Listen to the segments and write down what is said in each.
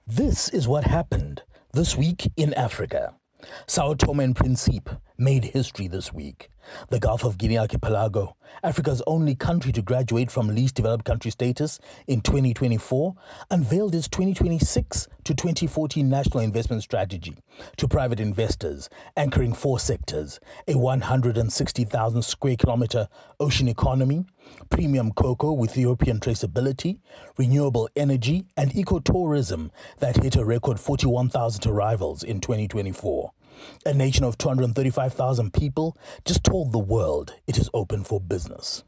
This is what happened this week in Africa. São Tomé and Príncipe made history this week. The Gulf of Guinea archipelago, Africa's only country to graduate from least developed country status in 2024, unveiled its 2026 to 2040 national investment strategy to private investors, anchoring four sectors: a 160,000 square kilometer ocean economy, premium cocoa with European traceability, renewable energy, and ecotourism that hit a record 41,000 arrivals in 2024. A nation of 235,000 people just told the world it is open for business.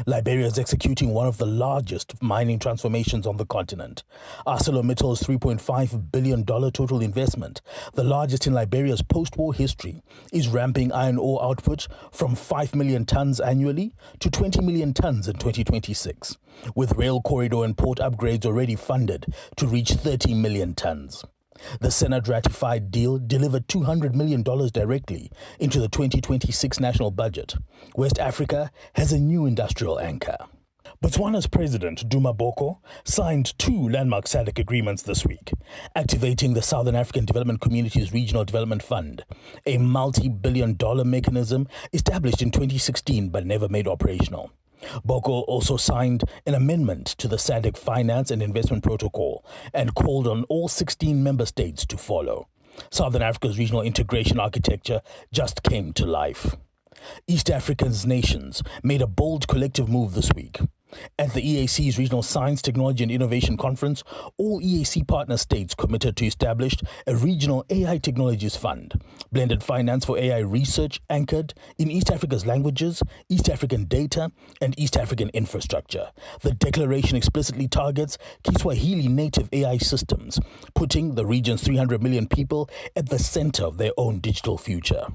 Liberia is executing one of the largest mining transformations on the continent. ArcelorMittal's $3.5 billion total investment, the largest in Liberia's post-war history, is ramping iron ore output from 5 million tons annually to 20 million tons in 2026, with rail corridor and port upgrades already funded to reach 30 million tons. The Senate-ratified deal delivered $200 million directly into the 2026 national budget. West Africa has a new industrial anchor. Botswana's president, Duma Boko, signed two landmark SADC agreements this week, activating the Southern African Development Community's Regional Development Fund, a multi-billion-dollar mechanism established in 2016 but never made operational. Boko also signed an amendment to the SADC Finance and Investment Protocol and called on all 16 member states to follow. Southern Africa's regional integration architecture just came to life. East Africa's nations made a bold collective move this week. At the EAC's Regional Science, Technology and Innovation Conference, all EAC partner states committed to establish a regional AI technologies fund, blended finance for AI research anchored in East Africa's languages, East African data, and East African infrastructure. The declaration explicitly targets Kiswahili native AI systems, putting the region's 300 million people at the center of their own digital future.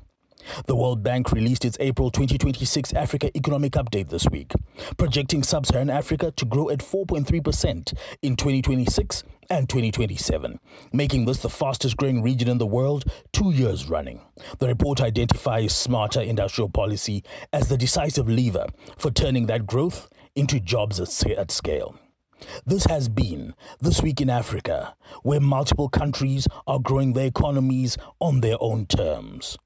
The World Bank released its April 2026 Africa Economic Update this week, projecting sub-Saharan Africa to grow at 4.3% in 2026 and 2027, making this the fastest growing region in the world 2 years running. The report identifies smarter industrial policy as the decisive lever for turning that growth into jobs at scale. This has been This Week in Africa, where multiple countries are growing their economies on their own terms.